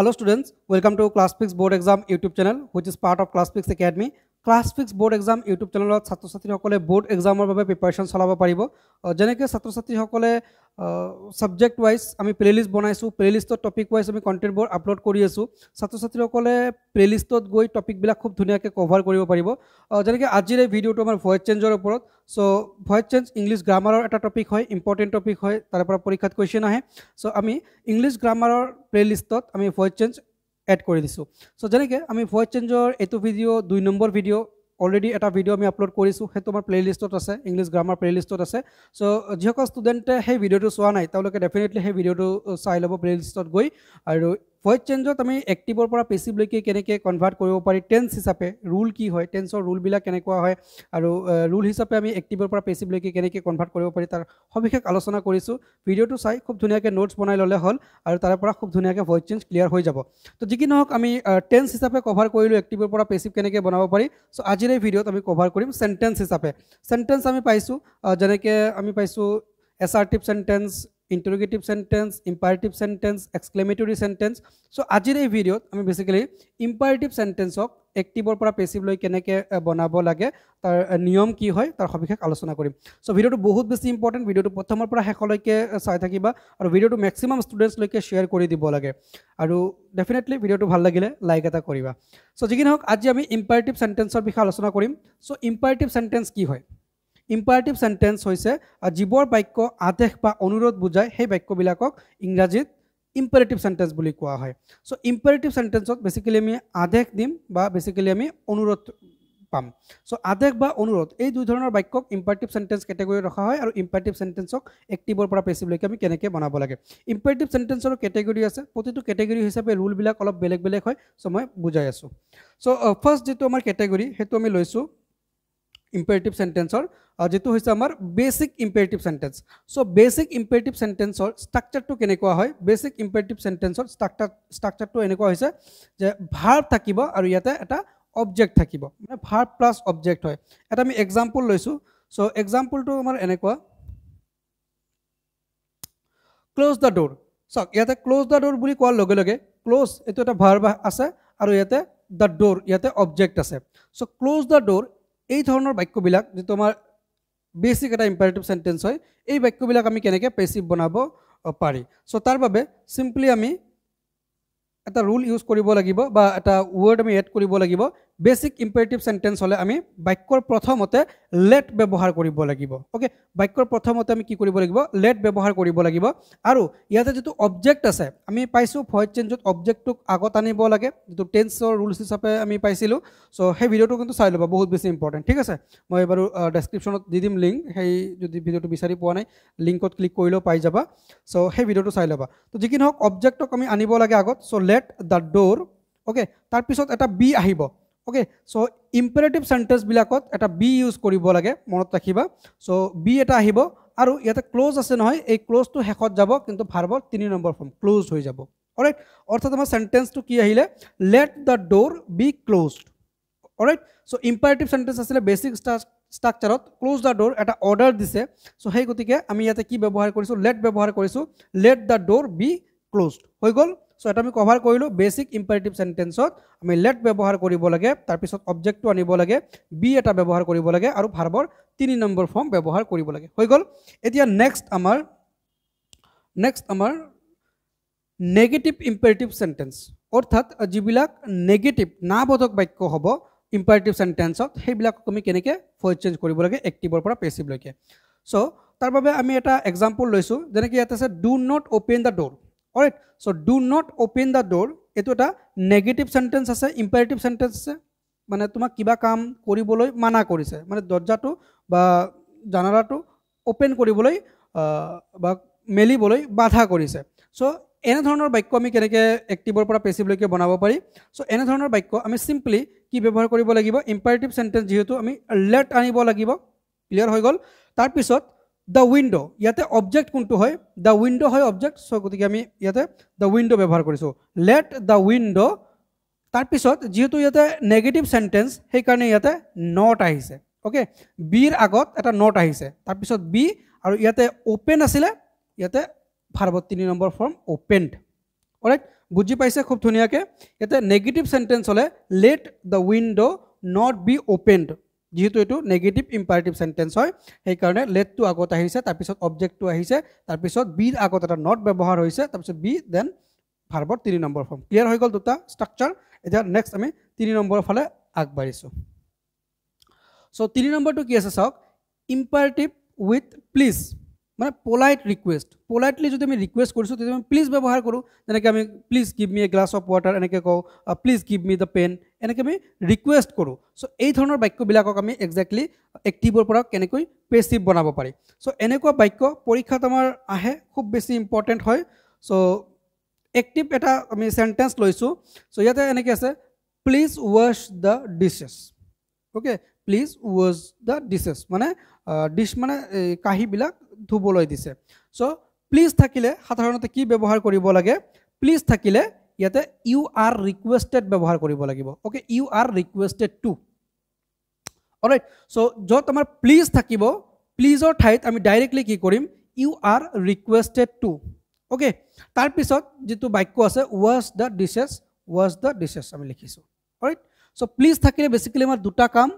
Hello students, welcome to ClassFix Board Exam YouTube channel which is part of ClassFix Academy. ClassFix Board Exam YouTube channel ছাত্র ছাত্রীসকলে board examৰ বাবে preparation চলাব পাৰিব যেনেকৈ ছাত্ৰ ছাত্ৰীসকলে subject wise আমি প্লেলিস্ট বনাইছো প্লেলিস্টত টপিক ওয়াইজ আমি কন্টেন্ট বোৰ আপলোড কৰি আছো ছাত্ৰ ছাত্ৰীসকলে প্লেলিস্টত গৈ টপিক বিলাক খুব ধুনিয়াকৈ কভাৰ কৰিব পাৰিব যেনেকৈ আজিৰ এই ভিডিওটো আমাৰ ভয়েস চেঞ্জৰ ওপৰত সো ভয়েস চেঞ্জ ইংলিশ গ্ৰামাৰৰ এটা টপিক হয় ইম্পৰ্টেন্ট টপিক হয় তাৰ পৰা পৰীক্ষাত কোৱেশ্চন আহে সো আমি ইংলিশ গ্ৰামাৰৰ প্লেলিস্টত আমি ভয়েস চেঞ্জ এড কৰি দিছো সো যেনেকৈ আমি ভয়েস চেঞ্জৰ এটো ভিডিও 2 নম্বৰ ভিডিও অলৰেডি এটা ভিডিও আমি আপলোড কৰিছো হেতু আমাৰ প্লেলিস্টত আছে ইংলিশ গ্ৰামাৰ প্লেলিস্টত আছে সো যিসকল ষ্টুডেণ্টে সেই ভিডিওটো চোৱা নাই তেওঁলোকে ডেফিনেটলি সেই ভিডিওটো চাই ল'ব প্লেলিস্টত গৈ আৰু ভয়েস চেঞ্জত আমি এক্টিভৰ পৰা পেসিভ লৈকে কেনেকৈ কনভাৰ্ট কৰিব পাৰি টেন্স হিচাপে ৰুল কি হয় টেন্সৰ ৰুল বিলাক কেনেকুৱা হয় আৰু ৰুল হিচাপে আমি এক্টিভৰ পৰা পেসিভ লৈকে কেনেকৈ কনভাৰ্ট কৰিব পাৰি তাৰ সবিশেষ আলোচনা কৰিছো ভিডিওটো চাই খুব ধুনিয়াকৈ নোটছ বনাই ললে হল আৰু তাৰ পৰা খুব ধুনিয়াকৈ ভয়েস চেঞ্জ ক্লিয়াৰ হৈ যাব তো যি কি নহওক আমি টেন্স হিচাপে কভাৰ কৰিলো এক্টিভৰ পৰা পেসিভ কেনেকৈ বনাব পাৰি সো আজিৰ এই ভিডিওত আমি কভাৰ কৰিম সেন্টেন্স হিচাপে সেন্টেন্স আমি পাইছো যেনেকৈ আমি পাইছো assertive sentence interrogative sentence imperative sentence exclamatory sentence so আজিৰ এই ভিডিওত আমি বেসিক্যালি imperative sentence ক এক্টিভৰ পৰা পেসিভ লৈ কেনেকৈ বনাব লাগে তাৰ নিয়ম কি হয় তাৰ সবিশেষ আলোচনা কৰিম সো ভিডিওটো বহুত বেছি ইম্পৰ্টেন্ট ভিডিওটো প্ৰথমৰ পৰা শেষলৈকে চাই থাকিবা আৰু ভিডিওটো ম্যাক্সিমাম ষ্টুডেন্টছ লৈকে শেয়াৰ কৰি দিব লাগে আৰু ডেফিনেটলি ভিডিওটো ভাল লাগিলে লাইক এটা কৰিবা সো যি কি নহওক আজি আমি imperative sentence-ৰ বিষয়ে আলোচনা কৰিম সো imperative sentence কি হয় imperative sentence হৈছে জীৱৰ বাক্য আদেশ বা অনুৰোধ বুজায় সেই বাক্যবিলাকক ইংৰাজীত imperative sentence বুলি কোৱা হয় সো imperative sentence-ত বেসিক্যালি আমি আদেশ দিম বা বেসিক্যালি আমি অনুৰোধ পাম সো আদেশ বা অনুৰোধ এই দুই ধৰণৰ বাক্যক imperative sentence ক্যাটেগৰি ৰখা হয় আৰু imperative sentence-ক এক্টিভৰ পৰা পেসিভ লৈকে আমি কেনেকৈ বনাব লাগে imperative sentence-ৰ ক্যাটেগৰি আছে প্ৰতিটো ক্যাটেগৰি হিচাপে ৰুল বিলাক অলপ বেলেগ বেলেগ হয় সো মই বুজাই আছো সো ফাৰ্স্ট যেটো আমাৰ ক্যাটেগৰি হেতু আমি লৈছো imperative sentence-or যেটো হৈছে আমাৰ basic imperative sentence so basic imperative sentence-or structure to কেনেকুৱা হয় basic imperative sentence-or structure to এনেকুৱা হৈছে যে verb থাকিব আৰু ইয়াতে এটা object থাকিব মানে verb plus object হয় এটা আমি example লৈছো so example to আমাৰ এনেকুৱা close the door so ইয়াতে close the door বুলি কোৱাৰ লগে লগে close এটো এটা verb আছে আৰু ইয়াতে the door ইয়াতে object আছে so close the door এই ধৰণৰ বাক্যবিলাক যে তোমাৰ বেসিক এটা imperative sentence হয় এই বাক্যবিলাক আমি কেনেকৈ পেসিভ বনাব পাৰি সো তাৰ বাবে সিম্পলি আমি এটা ৰুল ইউজ কৰিব লাগিব বা এটা ওয়াৰ্ড আমি এড কৰিব লাগিব বেসিক imperative sentence হলে আমি বাক্যৰ প্ৰথমতে let ব্যৱহাৰ কৰিব লাগিব ওকে বাক্যৰ প্ৰথমতে আমি কি কৰিব লাগিব let ব্যৱহাৰ কৰিব লাগিব আৰু ইয়াতে যেটো অবজেক্ট আছে আমি পাইছো ভয়েস চেঞ্জত অবজেক্টক আগত আনিব লাগে যেটো টেন্সৰ ৰুলছ হিচাপে আমি পাইছিলো সো সেই ভিডিওটো কিন্তু চাই লবা বহুত বেছি ইম্পৰ্টেন্ট ঠিক আছে মই বাৰু ডেসক্ৰিপচনত দি দিম লিংক সেই যদি ভিডিওটো বিচাৰি পোৱা নাই লিংকত ক্লিক কৰিলেও পাই যাবা সো সেই ভিডিওটো চাই লবা তো যি কি নহওক অবজেক্টক আমি আনিব লাগে আগত so let the door okay তাৰ পিছত এটা বি আহিব ওকে সো imperative sentence বিলাকত এটা বি ইউজ কৰিব লাগে মনত ৰাখিবা সো বি এটা আহিব আৰু ইয়াতে ক্লোজ আছে নহয় এই ক্লোজ টো হেকত যাব কিন্তু ভাৰ্বৰ 3 নম্বৰ ফৰ্ম ক্লোজড হৈ যাব অলৰাইট অৰ্থাৎ আমাৰ সেন্টেন্স টো কি আহিলে let the door be closed alright so imperative sentence আছিল বেসিক স্ট্ৰাকচাৰত close the door এটা অৰ্ডাৰ দিছে সো সেই গতিকে আমি ইয়াতে কি ব্যৱহাৰ কৰিছো let ব্যৱহাৰ কৰিছো let the door be closed হৈ গল সো এটা আমি কভাৰ কৰিলো বেসিক imperative sentence-ত আমি let ব্যৱহাৰ কৰিব লাগে তাৰ পিছত অবজেক্টটো আনিব লাগে বি এটা ব্যৱহাৰ কৰিব লাগে আৰু ভাৰ্বৰ 3 নম্বৰ ফৰ্ম ব্যৱহাৰ কৰিব লাগে হৈ গল এতিয়া নেক্সট আমাৰ নেগেটিভ imperative sentence অৰ্থাৎ যিবিলাক নেগেটিভ নাবোধক বাক্য হ'ব imperative sentence-ত সেইবিলাক আমি কেনেকৈ ভয়েস চেঞ্জ কৰিব লাগে এক্টিভৰ পৰা পেসিভ লৈকে সো তাৰ বাবে আমি এটা এক্সাম্পল লৈছো যেনেকৈ ইয়াত আছে do not open the door alright so do not open the door এটো এটা নেগেটিভ সেন্টেন্স আছে imperative sentence আছে মানে তোমাক কিবা কাম কৰিবলৈ মানা কৰিছে মানে দৰজাটো বা জানালাটো ওপেন কৰিবলৈ বা মেলিবলৈ বাধা কৰিছে সো এনে ধৰণৰ বাক্য আমি কেনেকৈ এক্টিভৰ পৰা পেসিভ লৈকে বনাব পাৰি সো এনে ধৰণৰ বাক্য আমি সিম্পলি কি ব্যৱহাৰ কৰিব লাগিব imperative sentence যেহেতু আমি let আনিব লাগিব ক্লিয়াৰ হৈ গল তাৰ পিছত the window ইয়াতে অবজেক্ট কোনটো হয় the window হয় অবজেক্ট সো গতিকে আমি ইয়াতে the window ব্যৱহাৰ কৰিছো let the window তাৰ পিছত যেহেতু ইয়াতে নেগেটিভ সেন্টেন্স সেই কাৰণে ইয়াতে not আহিছে ওকে বিৰ আগত এটা not আহিছে তাৰ পিছত বি আৰু ইয়াতে ওপেন আছিল ইয়াতে ভাৰ্বৰ 3 নম্বৰ ফৰ্ম opened অলৰাইট বুজি পাইছে খুব ধুনিয়াকে এতে নেগেটিভ সেন্টেন্স হলে let the window not be opened যেহেতু এটো নেগেটিভ ইম্পারেটিভ সেন্টেন্স হয় সেই কাৰণে let টো আগত আহিছে তাৰ পিছত অবজেক্ট টো আহিছে তাৰ পিছত be ৰ আগত এটা not ব্যৱহাৰ হৈছে তাৰ পিছত be then ভাৰ্বৰ 3 number form clear হৈ গল দুটা স্ট্ৰাকচাৰ এতিয়া নেক্সট আমি 3 নম্বৰৰ ফালে আগবাঢ়িছো সো 3 নম্বৰটো কি আছে চাওক ইম্পাৰেটিভ উইথ প্লিজ মানে পোলাইট ৰিকোয়েস্ট পোলাইটলি যদি আমি ৰিকোয়েস্ট কৰিছো তেতিয়া আমি প্লিজ ব্যৱহাৰ কৰো যেনেকৈ আমি please give me a glass of water এনেকৈ কও please give me the pen এনেকৈ আমি রিকোয়েস্ট কৰো সো এই ধৰণৰ বাক্যবিলাকক আমি এক্স্যাক্টলি এক্টিভৰ পৰা কেনেকৈ পেসিভ বনাব পাৰি সো এনেকুৱা বাক্য পৰীক্ষাত আমাৰ আহে খুব বেছি ইম্পৰ্টেন্ট হয় সো এক্টিভ এটা আমি সেন্টেন্স লৈছো সো ইয়াতে এনেকৈ আছে please wash the dishes okay please wash the dishes মানে ডিশ মানে কাহিবিলাক ধুবলৈ দিছে সো প্লিজ থাকিলে সাধাৰণতে কি ব্যৱহাৰ কৰিব লাগে প্লিজ থাকিলে ইয়াতে ইউ আৰ ৰিকুৱেষ্টেড ব্যৱহাৰ কৰিব লাগিব okay you are requested to alright so যত আমাৰ প্লিজ থাকিব প্লিজৰ ঠাইত আমি ডাইৰেক্টলি কি কৰিম you are requested to okay তাৰ পিছত যেটো বাক্য আছে ওয়াশ দ্য ডিশেস আমি লিখিছো অলৰাইট সো প্লিজ থাকিলে বেসিক্যালি আমাৰ দুটা কাম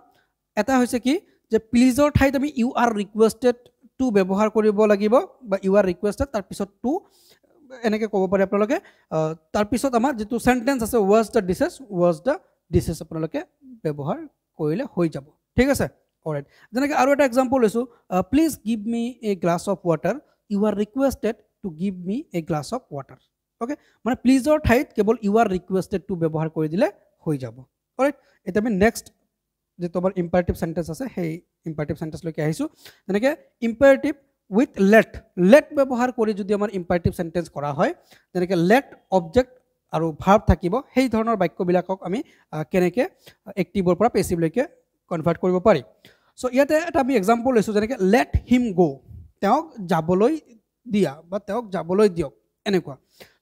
এটা হৈছে কি যে প্লিজৰ ঠাইত আমি ইউ আৰ ৰিকুৱেষ্টেড টু ব্যৱহাৰ কৰিব লাগিব বা ইউ আৰ ৰিকুৱেষ্টেড তাৰ পিছত টু এনেকৈ ক'ব পাৰে আপোনালোকে তাৰ পিছত আমাৰ যেটো সেন্টেন্স আছে ওয়াশ দ্য ডিশেস আপোনালোকে ব্যৱহাৰ কৰিলে হৈ যাব ঠিক আছে অলৰাইট যেনেকৈ আৰু এটা এক্সাম্পল লৈছো please give me a glass of water you are requested to give me a glass of water okay মানে প্লিজৰ ঠাইত কেৱল ইউ আৰ ৰিকুৱেষ্টেড টু ব্যৱহাৰ কৰি দিলে হৈ যাব অলৰাইট এটা আমি নেক্সট যে তোমাৰ ইম্পাৰেটিভ সেন্টেন্স আছে সেই ইম্পাৰেটিভ সেন্টেন্স লৈকে আহিছো যেনেকৈ ইম্পাৰেটিভ উইথ let ব্যৱহাৰ কৰি যদি আমাৰ ইম্পাৰেটিভ সেন্টেন্স কৰা হয় যেনেকৈ let অবজেক্ট আৰু ভাৰ্ব থাকিব সেই ধৰণৰ বাক্যবিলাকক আমি কেনেকৈ এক্টিভৰ পৰা পেসিভ লৈকে কনভাৰ্ট কৰিব পাৰি সো ইয়াতে এটা আমি এক্সাম্পল লৈছো যেনেকৈ let him go তেওঁক যাবলৈ দিয়া বা তেওঁক যাবলৈ দিয়ক এনেকুৱা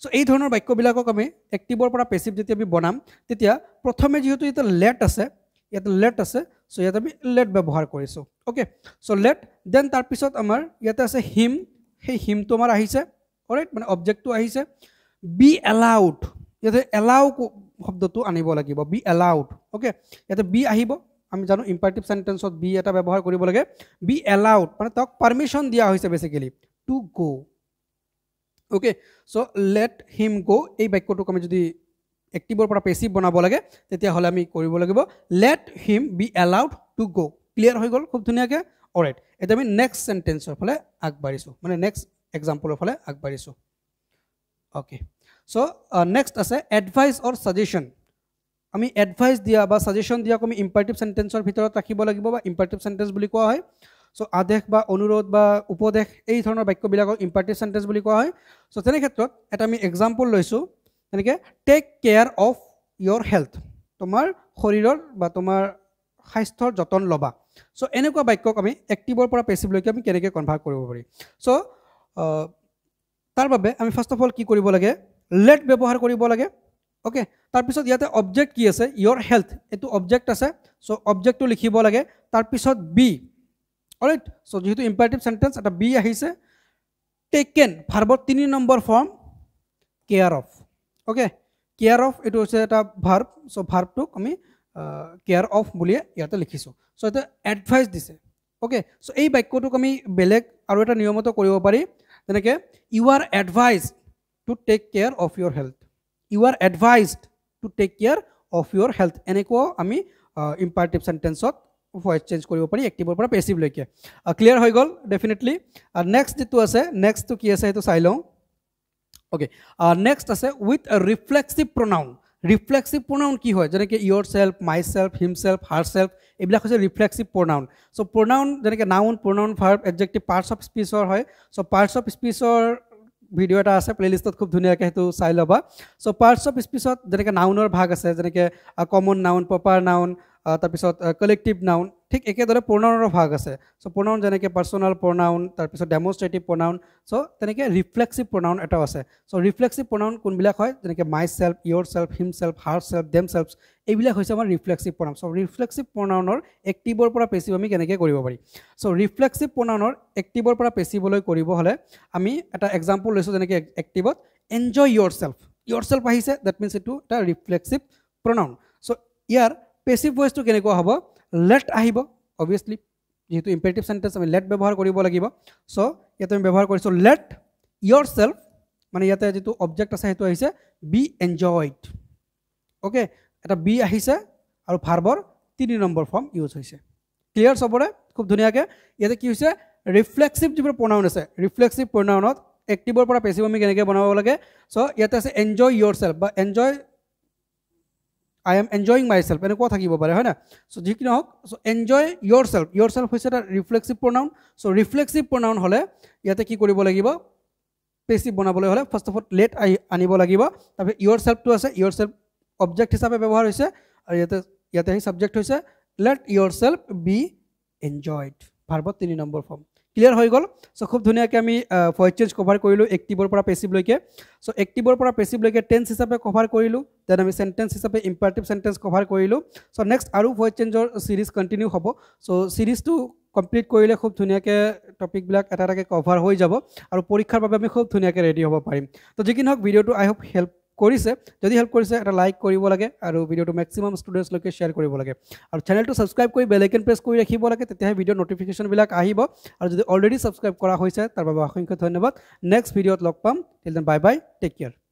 সো এই ধৰণৰ বাক্যবিলাকক আমি এক্টিভৰ পৰা পেসিভ যেতিয়া আমি বনাম তেতিয়া প্ৰথমে যেহেতু এটা let আছে সো ইয়াতে আমি let ব্যৱহাৰ কৰিছো ওকে সো let দেন তাৰ পিছত আমাৰ ইয়াতে আছে him সেই him তো আমাৰ আহিছে অলৰাইট মানে অবজেক্টটো আহিছে be allowed ইয়াতে allow শব্দটো আনিব লাগিব be allowed ওকে ইয়াতে be আহিব আমি জানো ইম্পারেটিভ সেন্টেন্সত be এটা ব্যৱহাৰ কৰিব লাগে be allowed মানে তাক পারমিশন দিয়া হৈছে basically to go okay so let him go এই বাক্যটোক আমি যদি এক্টিভৰ পৰা পেসিভ বনাব লাগে তেতিয়া হলে আমি কৰিব লাগিব let him be allowed to go clear হৈ গল খুব ধুনিয়াকে অলৰাইট এটা আমি নেক্সট সেন্টেন্সৰ ফালে আগবাঢ়িছো মানে নেক্সট এক্সাম্পলৰ ফালে আগবাঢ়িছো ওকে সো নেক্সট আছে এডভাইস অৰ সাজেশন আমি এডভাইস দিয়া বা সাজেশন দিয়া আমি ইম্পাৰেটিভ সেন্টেন্সৰ ভিতৰত ৰাখিব লাগিব বা ইম্পাৰেটিভ সেন্টেন্স বুলি কোৱা হয় সো আদেশ বা অনুৰোধ বা উপদেশ এই ধৰণৰ বাক্যবিলাকক ইম্পাৰেটিভ সেন্টেন্স বুলি কোৱা হয় সো তেনে ক্ষেত্ৰত এটা আমি এক্সাম্পল লৈছো এনেকৈ take care of your health তোমাৰ শৰীৰেৰ বা তোমাৰ স্বাস্থ্যৰ যতন লবা সো এনেকুৱা বাক্যক আমি এক্টিভৰ পৰা পেসিভ লৈকে আমি কেনেকৈ কনভাৰ্ট কৰিব পাৰি সো তাৰ বাবে আমি ফাৰ্স্ট অফ অল কি কৰিব লাগে let ব্যৱহাৰ কৰিব লাগে ওকে তাৰ পিছত ইয়াতে অবজেক্ট কি আছে ইয়োৰ হেলথ এটো অবজেক্ট আছে সো অবজেক্টটো লিখিব লাগে তাৰ পিছত be অলৰাইট সো যেহেতু ইম্পাৰেটিভ সেন্টেন্স এটা be আহিছে টেকেন ভাৰ্বৰ 3 নম্বৰ form care of okay care of এটো হচ্ছে এটা ভার্ব সো ভার্বটোক আমি কেয়ার অফ বুলি ইয়াতে লিখিছো সো এটা এডভাইস দিছে ওকে সো এই বাক্যটোক আমি বেলেগ আৰু এটা নিয়মত কৰিব পাৰি যেনেকৈ you are advised to take care of your health you are advised to take care of your health এনেকুৱা আমি ইম্পাৰেটিভ সেন্টেন্সত ভয়েস চেঞ্জ কৰিব পাৰি এক্টিভৰ পৰা পেসিভ লৈকে ক্লিয়াৰ হৈ গল ডেফিনেটলি নেক্সট যেটো আছে নেক্সটটো কি আছে সেইটো চাই লওঁ ওকে নেক্সট আছে উইথ রিফ্লেক্সিভ প্রোনাউন কি হয় যেনেকৈ yourself myself himself herself এইবিলাক হৈছে রিফ্লেক্সিভ প্রোনাউন সো প্রোনাউন যেনেকৈ noun pronoun verb adjective parts of স্পিচৰ হয় সো পাৰ্টস অফ স্পিচৰ ভিডিও এটা আছে প্লেলিষ্টত খুব ধুনিয়াকৈ হেতু চাই লবা সো পার্টস অফ স্পিচত যেনেকৈ নাউনৰ ভাগ আছে যেনেকৈ কমন নাউন প্ৰপাৰ নাউন তাৰ পিছত কালেক্টিভ নাউন ঠিক একেদৰে প্ৰনাউনৰ ভাগ আছে সো প্ৰনাউন যেনেকৈ পাৰ্সোনাল প্ৰনাউন তাৰ পিছত ডেমনস্ট্ৰেটিভ প্ৰনাউন সো তেনেকৈ ৰিফ্লেক্সিভ প্ৰনাউন এটা আছে সো ৰিফ্লেক্সিভ প্ৰনাউন কোনবিলাক হয় যেনেকৈ my self your self himself her self them self এইবিলাক হৈছে আমাৰ ৰিফ্লেক্সিভ প্ৰনাউন সো ৰিফ্লেক্সিভ প্ৰনাউনৰ এক্টিভৰ পৰা পেসিভ আমি কেনেকৈ কৰিব পাৰি সো ৰিফ্লেক্সিভ প্ৰনাউনৰ এক্টিভৰ পৰা পেসিভলৈ কৰিব হলে আমি এটা এক্সাম্পল লৈছো যেনেকৈ এক্টিভত এনজয় ইয়োৰ সেলফ yourself আহিছে that means এটো এটা ৰিফ্লেক্সিভ pronoun so ইয়াৰ পেসিভ ভয়েসটো কেনেকুৱা হ'ব let আহিব obviously যেহেতু ইম্পেৰেটিভ সেন্টেন্স আমি let ব্যৱহাৰ কৰিব লাগিব so ইয়াতে আমি ব্যৱহাৰ কৰিছো let yourself মানে ইয়াতে যেটো অবজেক্ট আছে হেতু আহিছে be enjoyed ওকে এটা be আহিছে আৰু ভাৰ্বৰ 3 নম্বৰ ফৰ্ম ইউজ হৈছে ক্লিয়াৰ সবৰে খুব ধুনিয়াকে ইয়াতে কি হৈছে ৰিফ্লেক্সিভ যিবোৰ pronoun আছে ৰিফ্লেক্সিভ pronounত এক্টিভৰ পৰা পেসিভ আমি কেনেকৈ বনাব লাগে সো ইয়াতে আছে enjoy yourself বা enjoy I am enjoying myself এনেকুৱা থাকিব পাৰে হয় না সো যি কি নহওক সো enjoy yourself হৈছে এটা reflexive pronoun so reflexive pronoun হলে ইয়াতে কি কৰিব লাগিব পেসিভ বনাবলৈ হলে ফাৰ্স্ট অফ অল let আনিব লাগিব তাৰপে yourself টো আছে yourself অবজেক্ট হিচাপে ব্যৱহাৰ হৈছে আৰু ইয়াতে সাবজেক্ট হৈছে let yourself be enjoyed ভাৰ্বৰ 3 number form clear হৈ গল সো খুব ধুনিয়াকৈ আমি ভয়েস চেঞ্জ কভাৰ কৰিলো এক্টিভৰ পৰা পেসিভ লৈকে সো এক্টিভৰ পৰা পেসিভ লৈকে টেন্স হিচাপে কভাৰ কৰিলো দেন আমি সেন্টেন্স হিচাপে ইম্পাৰেটিভ সেন্টেন্স কভাৰ কৰিলো সো নেক্সট আৰু ভয়েস চেঞ্জৰ সিৰিজ কন্টিনিউ হ'ব সো সিৰিজটো কমপ্লিট কৰিলে খুব ধুনিয়াকৈ টপিক বিলাক এটা এটাকে কভাৰ হৈ যাব আৰু পৰীক্ষাৰ বাবে আমি খুব ধুনিয়াকৈ ৰেডি হ'ব পাৰিম তো যি কি নহওক ভিডিওটো আই হোপ হেল্প কৰিছে যদি হেল্প কৰিছে এটা লাইক কৰিব লাগে আৰু ভিডিওটো ম্যাক্সিমাম ষ্টুডেন্টস লৈকে শেয়াৰ কৰিব লাগে আৰু চেনেলটো সাবস্ক্ৰাইব কৰি বেল আইকন প্ৰেছ কৰি ৰাখিব লাগে তেতিয়া ভিডিও নোটিফিকেশন বিলাক আহিব আৰু যদি অলৰেডি সাবস্ক্ৰাইব কৰা হৈছে তাৰ বাবে অসংখ্য ধন্যবাদ নেক্সট ভিডিওত লগ পাম till then bye bye take care